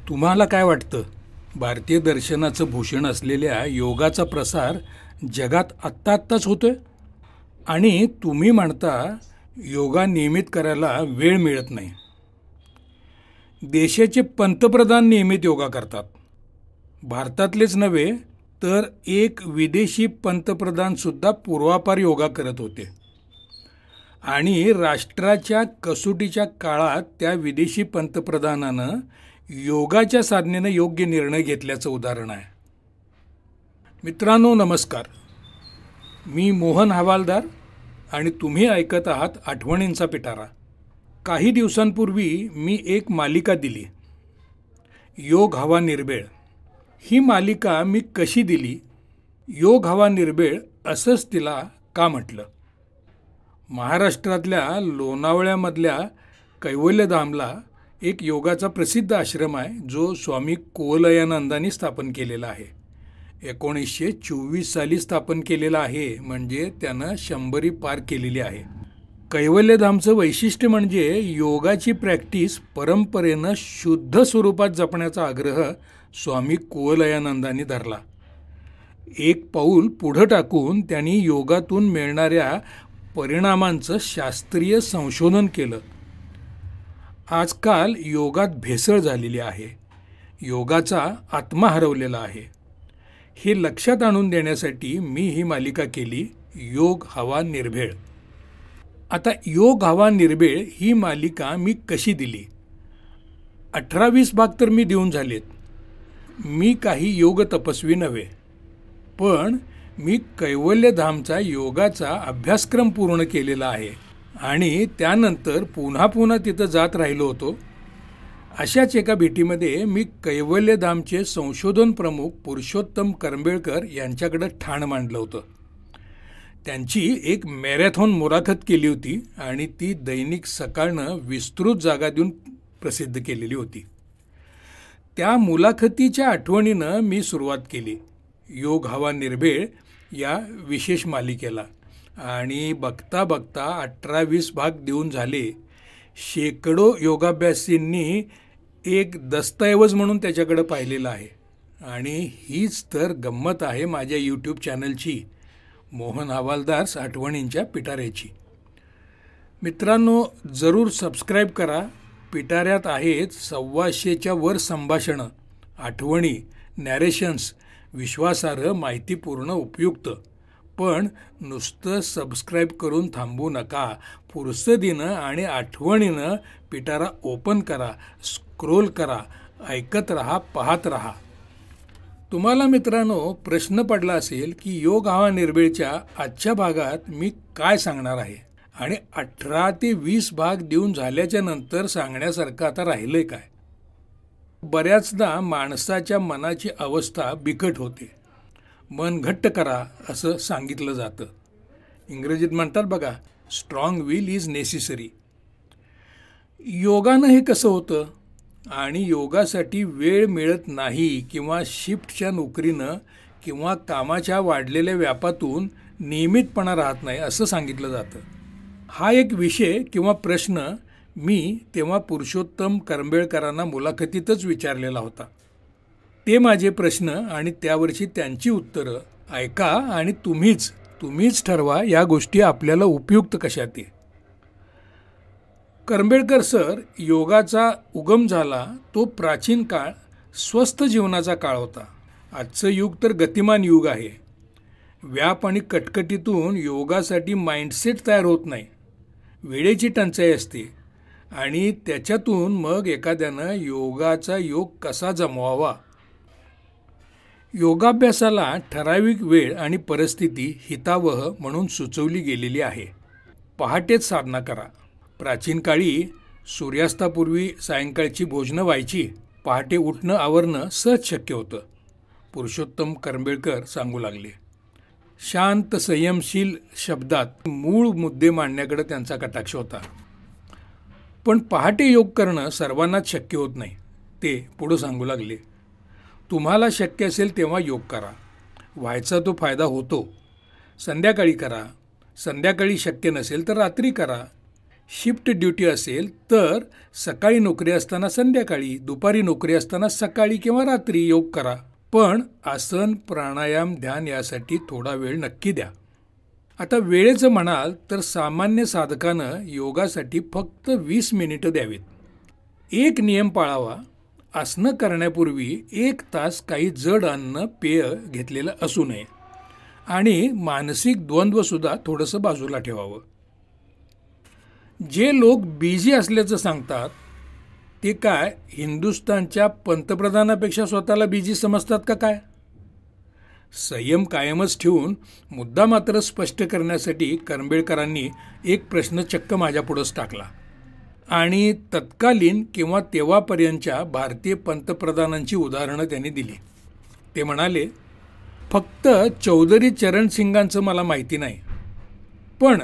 तुम्हाला काय वाटतं? भारतीय दर्शनाचं भूषण असलेल्या योगाचा प्रसार जगात आत्ताच होतोय आणि तुम्ही म्हणता योगा नियमित करायला वेळ मिळत नाही. देशाचे पंतप्रधान नियमित योगा करतात. भारतातलेच नव्हे तर एक विदेशी पंतप्रधानसुद्धा पूर्वापार योगा करत होते आणि राष्ट्राच्या कसोटीच्या काळात त्या विदेशी पंतप्रधानानं योगाच्या साधनेनं योग्य निर्णय घेतल्याचं उदाहरण आहे. मित्रांनो नमस्कार, मी मोहन हवालदार आणि तुम्ही ऐकत आहात आठवणींचा पिटारा. काही दिवसांपूर्वी मी एक मालिका दिली, योग हवा निर्भेळ. ही मालिका मी कशी दिली? योग हवा निर्भेळ असंच तिला का म्हटलं? महाराष्ट्रातल्या लोणावळ्यामधल्या कैवल्यधामला एक योगाचा प्रसिद्ध आश्रम आहे जो स्वामी कुवलयानंदांनी स्थापन केलेला आहे. 1924 साली स्थापन केलेला आहे, म्हणजे त्यानं 100 पार केलेली आहे. कैवल्यधामचं वैशिष्ट्य म्हणजे योगाची प्रॅक्टिस परंपरेनं शुद्ध स्वरूपात जपण्याचा आग्रह स्वामी कुवलयानंदांनी धरला. एक पाऊल पुढं टाकून त्यांनी योगातून मिळणाऱ्या परिणामांचं शास्त्रीय संशोधन केलं. आजकाल योगात भेसळ झालेली आहे, योगाचा आत्मा हरवलेला आहे. हे लक्षात आणून देण्यासाठी मी ही मालिका केली, योग हवा निर्भेळ. आता योग हवा निर्भेळ ही मालिका मी कशी दिली? 18-20 भाग तर मी देऊन झालेत. मी काही योग तपस्वी नव्हे, पण मी कैवल्यधामचा योगाचा अभ्यासक्रम पूर्ण केलेला आहे आणि त्यानंतर पुन्हा तिथं जात राहिलो होतो. अशाच एका भेटीमध्ये मी कैवल्यधामचे संशोधन प्रमुख पुरुषोत्तम करंबेळकर यांच्याकडं ठाण मांडलं होतं. त्यांची एक मॅरेथॉन मुलाखत केली होती आणि ती दैनिक सकाळनं विस्तृत जागा देऊन प्रसिद्ध केलेली होती. त्या मुलाखतीच्या आठवणीनं मी सुरुवात केली योग हवा निर्भेळ या विशेष मालिकेला आणि बघता 18-20 भाग देऊन झाले. शेकडो योगाभ्यासींनी एक दस्तऐवज म्हणून त्याच्याकडे पाहिलेलं आहे आणि हीच तर गंमत आहे माझ्या यूट्यूब चॅनलची, मोहन हवालदार आठवणींच्या पिटाऱ्याची. मित्रांनो जरूर सबस्क्राईब करा. पिटाऱ्यात आहेत 125च्या वर संभाषणं, आठवणी, नॅरेशन्स, विश्वासार्ह, माहितीपूर्ण, उपयुक्त. पण नुसतं सबस्क्राईब करून थांबू नका. फुरसतीनं आणि आठवणीनं पिटारा ओपन करा, स्क्रोल करा, ऐकत रहा, पाहत रहा. तुम्हाला मित्रांनो प्रश्न पडला असेल की योग हवा निर्भेळच्या आजच्या भागात मी काय सांगणार आहे आणि 18 ते 20 भाग देऊन झाल्याच्या नंतर सांगण्यासारखं आता राहिलंय काय? बऱ्याचदा माणसाच्या मनाची अवस्था बिकट होते. मन घट्ट करा असं सांगितलं जातं. इंग्रजीत म्हणतात बघा, स्ट्रॉंग विल इज नेसेसरी. योगानं हे कसं होतं? आणि योगासाठी वेळ मिळत नाही किंवा शिफ्टच्या नोकरीनं किंवा कामाच्या वाढलेल्या व्यापातून नियमितपणा राहत नाही असं सांगितलं जातं. हा एक विषय किंवा प्रश्न मी तेव्हा पुरुषोत्तम करंबेळकरांना मुलाखतीतच विचारलेला होता. ते माझे प्रश्न आणि त्यावरची त्यांची उत्तरं ऐका आणि तुम्हीच ठरवा या गोष्टी आपल्याला उपयुक्त कशा ते. करंबेळकर सर, योगाचा उगम झाला तो प्राचीन काळ स्वस्थ जीवनाचा काळ होता. आजचं युग तर गतिमान युग आहे. व्याप आणि कटकटीतून योगासाठी माइंडसेट तयार होत नाही. वेळेची टंचाई असते आणि त्याच्यातून मग एखाद्यानं योगाचा योग कसा जमवावा. योगाभ्यासाला ठराविक वेळ आणि परिस्थिती हितावह म्हणून सुचवली गेलेली आहे. पहाटेच साधना करा. प्राचीन काळी सूर्यास्तापूर्वी सायंकाळची भोजनं व्हायची. पहाटे उठणं आवरणं सहज शक्य होतं. पुरुषोत्तम करंबेळकर सांगू लागले. शांत संयमशील शब्दात मूळ मुद्दे मांडण्याकडे त्यांचा कटाक्ष होता. पण पहाटे योग करणं सर्वांनाच शक्य होत नाही. ते पुढं सांगू लागले. तुम्हाला शक्य असेल तेव्हा योग करा, व्हायचा तो फायदा होतो. संध्याकाळी करा, संध्याकाळी शक्य नसेल तर रात्री करा. शिफ्ट ड्युटी असेल तर सकाळी नोकरी असताना संध्याकाळी, दुपारी नोकरी असताना सकाळी किंवा रात्री योग करा. पण आसन, प्राणायाम, ध्यान यासाठी थोडा वेळ नक्की द्या. आता वेळेचं म्हणाल तर सामान्य साधकानं योगासाठी फक्त 20 मिनिटं द्यावीत. एक नियम पाळावा, आसनं करण्यापूर्वी 1 तास काही जड अन्न, पेय घेतलेलं असू नये आणि मानसिक द्वंद्वसुद्धा थोडंसं बाजूला ठेवावं. जे लोक बिझी असल्याचं सांगतात ते काय हिंदुस्थानच्या पंतप्रधानापेक्षा स्वतःला बिझी समजतात का काय? संयम कायमच ठेवून मुद्दा मात्र स्पष्ट करण्यासाठी कर्ंबेळकरांनी एक प्रश्न चक्क माझ्यापुढंच टाकला आणि तत्कालीन किंवा तेव्हापर्यंतच्या भारतीय पंतप्रधानांची उदाहरणं त्यांनी दिली. ते म्हणाले, फक्त चौधरी चरण सिंगांचं मला माहिती नाही, पण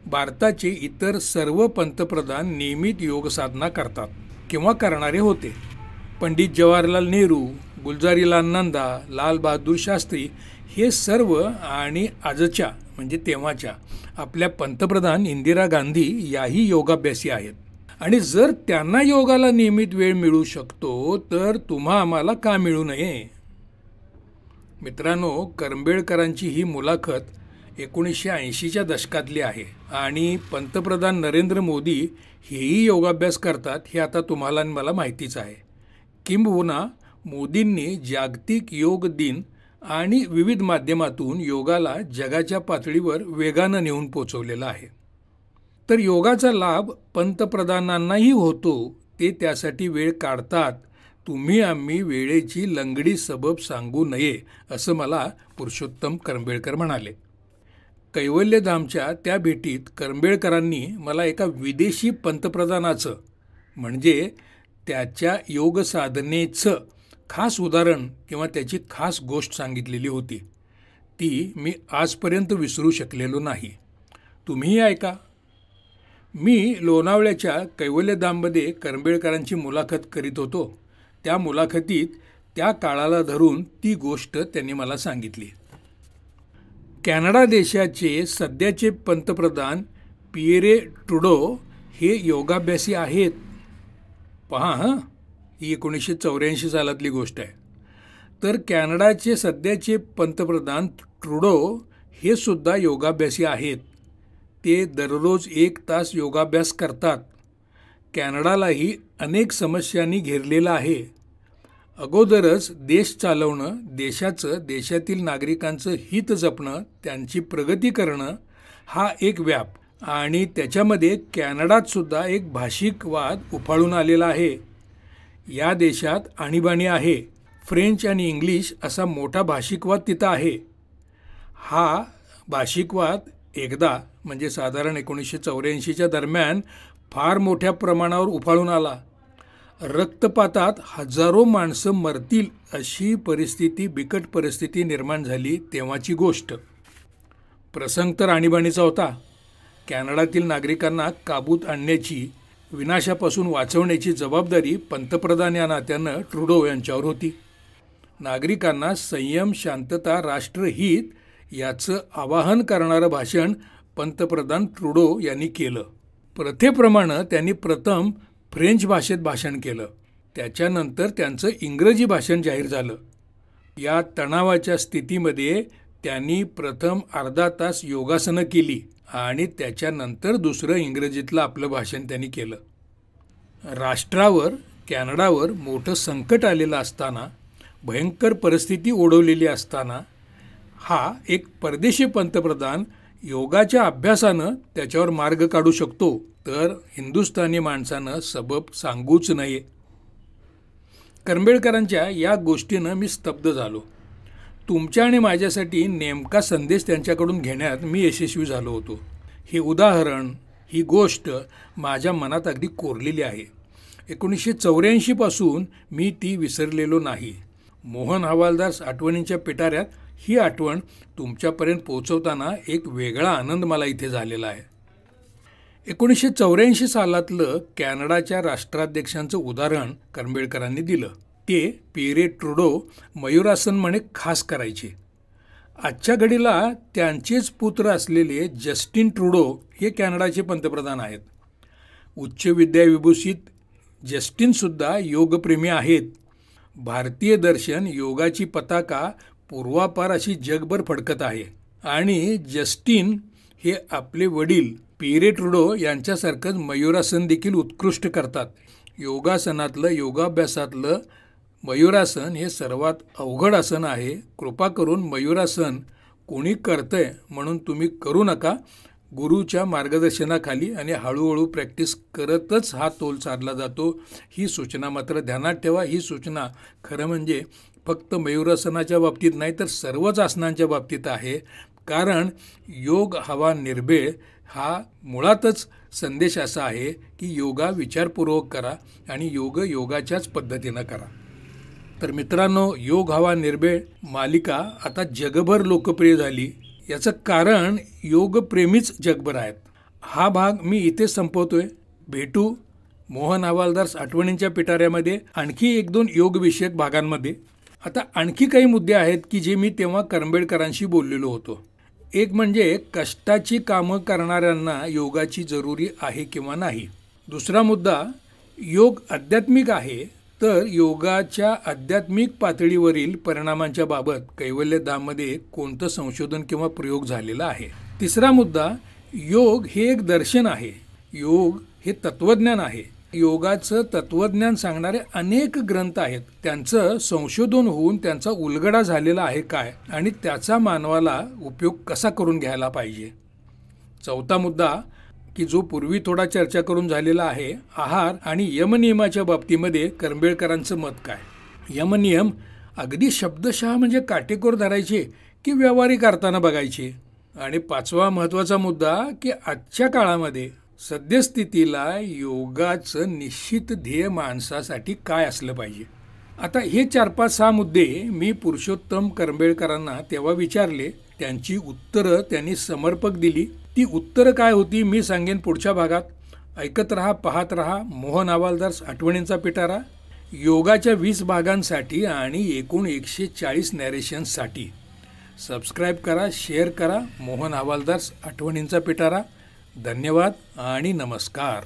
भारताचे इतर सर्व पंतप्रधान नियमित योग साधना करतात किंवा करणारे होते. पंडित जवाहरलाल नेहरू, गुलजारीलाल नंदा, लाल बहादूर शास्त्री हे सर्व आणि आजच्या म्हणजे तेव्हाच्या आपल्या पंतप्रधान इंदिरा गांधी याही योगाभ्यासी आहेत. आणि जर त्यांना योगाला नियमित वेळ मिळू शकतो तर तुम्हा आम्हाला का मिळू नये? मित्रांनो, कर्ंबेळकरांची ही मुलाखत 1980च्या दशकातली आहे आणि पंतप्रधान नरेंद्र मोदी हेही योगाभ्यास करतात हे आता तुम्हाला आणि मला माहितीच आहे. किंबहुना मोदींनी जागतिक योग दिन आणि विविध माध्यमातून योगाला जगाच्या पातळीवर वेगानं नेऊन पोचवलेला आहे. तर योगाचा लाभ पंतप्रधानांनाही होतो, ते त्यासाठी वेळ काढतात. तुम्ही आम्ही वेळेची लंगडी सबब सांगू नये असं मला पुरुषोत्तम कर्ंबेळकर म्हणाले. कैवल्यधामच्या त्या भेटीत कर्ंबेळकरांनी मला एका विदेशी पंतप्रधानाचं म्हणजे त्याच्या योग साधनेचं खास उदाहरण किंवा त्याची खास गोष्ट सांगितलेली होती. ती मी आजपर्यंत विसरू शकलेलो नाही. तुम्हीही ऐका. मी लोणावळ्याच्या कैवल्यधाममध्ये कर्ंबेळकरांची मुलाखत करीत होतो. त्या मुलाखतीत त्या काळाला धरून ती गोष्ट त्यांनी मला सांगितली. कॅनडा देशाचे सध्याचे पंतप्रधान पिएरे ट्रुडो हे योगाभ्यासी आहेत. पहा हां, ही 1984 सालातली गोष्ट आहे. तर कॅनडाचे सध्याचे पंतप्रधान ट्रुडो हे सुद्धा योगाभ्यासी आहेत. ते दररोज 1 तास योगाभ्यास करतात. कॅनडालाही अनेक समस्यांनी घेरलेलं आहे. अगोदरच देश चालवणं, देशातील नागरिकांचं हित जपणं, त्यांची प्रगती करणं हा एक व्याप आणि त्याच्यामध्ये कॅनडात सुद्धा एक भाषिक वाद उफाळून आलेला आहे. या देशात आणीबाणी आहे. फ्रेंच आणि इंग्लिश असा मोठा भाषिकवाद तिथं आहे. हा भाषिकवाद एकदा म्हणजे साधारण 1984च्या दरम्यान फार मोठ्या प्रमाणावर उफाळून आला. रक्तपातात हजारो माणसं मरतील अशी परिस्थिती, बिकट परिस्थिती निर्माण झाली तेव्हाची गोष्ट. प्रसंग तर आणीबाणीचा होता. कॅनडातील नागरिकांना काबूत आणण्याची, विनाशापासून वाचवण्याची जबाबदारी पंतप्रधान या नात्यानं ट्रुडो यांच्यावर होती. नागरिकांना संयम, शांतता, राष्ट्रहित याचं आवाहन करणारं भाषण पंतप्रधान ट्रुडो यांनी केलं. प्रथेप्रमाणे त्यांनी प्रथम फ्रेंच भाषेत भाषण केलं. त्याच्यानंतर त्यांचं इंग्रजी भाषण जाहीर झालं. या तणावाच्या स्थितीमध्ये त्यांनी प्रथम अर्धा तास योगासनं केली आणि त्याच्यानंतर दुसरं इंग्रजीतलं आपलं भाषण त्यांनी केलं. राष्ट्रावर, कॅनडावर मोठं संकट आलेलं असताना, भयंकर परिस्थिती ओढवलेली असताना हा एक परदेशी पंतप्रधान योगाच्या अभ्यासानं त्याच्यावर मार्ग काढू शकतो तर हिंदुस्थानी माणसानं सबब सांगूच नये. कर्ंबेळकरांच्या या गोष्टीनं मी स्तब्ध झालो. तुमच्या आणि माझ्यासाठी नेमका संदेश त्यांच्याकडून घेण्यात मी यशस्वी झालो होतो. हे उदाहरण, ही गोष्ट माझ्या मनात अगदी कोरलेली आहे. 1984 पासून मी ती विसरलेलो नाही. मोहन हवालदार आठवणींच्या पिटाऱ्यात ही आठवण तुमच्यापर्यंत पोहोचवताना एक वेगळा आनंद मला इथे झालेला आहे. 1984 सालातलं कॅनडाच्या राष्ट्राध्यक्षांचं उदाहरण कर्ंबेळकरांनी दिलं. ते पिएरे ट्रुडो मयूरासन म्हणे खास करायचे. आजच्या घडीला त्यांचेच पुत्र असलेले जस्टिन ट्रुडो हे कॅनडाचे पंतप्रधान आहेत उच्च विद्याविभूषित जस्टिनसुद्धा योगप्रेमी आहेत. भारतीय दर्शन योगाची पताका पूर्वापार अशी जगभर फडकत आहे आणि जस्टिन हे आपले वडील पिरे ट्रुडो यांच्यासारखंच मयूरासन देखील उत्कृष्ट करतात. योगासनातलं योगाभ्यासातलं मयूरासन हे सर्वात अवघड आसन आहे. कृपा करून मयूरासन कोणी करतंय म्हणून तुम्ही करू नका. गुरुच्या मार्गदर्शनाखाली आणि हळूहळू प्रॅक्टिस करतच हा तोल साधला जातो. ही सूचना मात्र ध्यानात ठेवा. ही सूचना खरं म्हणजे फक्त मयूरासनाच्या बाबतीत नाही तर सर्वच आसनांच्या बाबतीत आहे. कारण योग हवा निर्भेळ हा मुळातच संदेश असा आहे की योगा विचारपूर्वक करा आणि योग योगाच्याच पद्धतीनं करा. तर मित्रांनो, योग हवा निर्भेळ मालिका आता जगभर लोकप्रिय झाली. याचं कारण योगप्रेमीच जगभर आहेत. हा भाग मी इथे संपवतोय. भेटू मोहन हवालदार आठवणींच्या पिटाऱ्यामध्ये आणखी 1-2 योगविषयक भागांमध्ये. आता आणखी काही मुद्दे आहेत की जे मी तेव्हा करंबेळकरांशी बोललेलो होतो. एक म्हणजे कष्टाची कामं करणाऱ्यांना योगाची जरुरी आहे किंवा नाही. दुसरा मुद्दा, योग आध्यात्मिक आहे तर योगाच्या आध्यात्मिक पातळीवरील परिणामांच्या बाबत कैवल्यधाममध्ये कोणतं संशोधन किंवा प्रयोग झालेला आहे. तिसरा मुद्दा, योग हे एक दर्शन आहे. योग हे तत्वज्ञान आहे. योगाचं तत्वज्ञान सांगणारे अनेक ग्रंथ आहेत. त्यांचं संशोधन होऊन त्यांचा उलगडा झालेला आहे काय आणि त्याचा मानवाला उपयोग कसा करून घ्यायला पाहिजे. चौथा मुद्दा की जो पूर्वी थोडा चर्चा करून झालेला आहे, आहार आणि यमनियमाच्या बाबतीमध्ये करंबेळकरांचं मत काय. यमनियम अगदी शब्दशः म्हणजे काटेकोर धरायचे की व्यावहारिक अर्थानं बघायचे. आणि पाचवा महत्त्वाचा मुद्दा की आजच्या काळामध्ये सद्यस्थितीला योगाचं निश्चित ध्येय माणसासाठी काय असलं पाहिजे. आता हे 4-5-6 मुद्दे मी पुरुषोत्तम करंबेळकरांना तेव्हा विचारले. त्यांची उत्तरं त्यांनी समर्पक दिली. ती उत्तरं काय होती मी सांगेन पुढच्या भागात. ऐकत रहा, पाहत रहा मोहन हवालदार आठवणींचा पिटारा. योगाच्या 20 भागांसाठी आणि एकूण 140 नॅरेशन्ससाठी सबस्क्राईब करा, शेअर करा मोहन हवालदार आठवणींचा पिटारा. धन्यवाद आणि नमस्कार.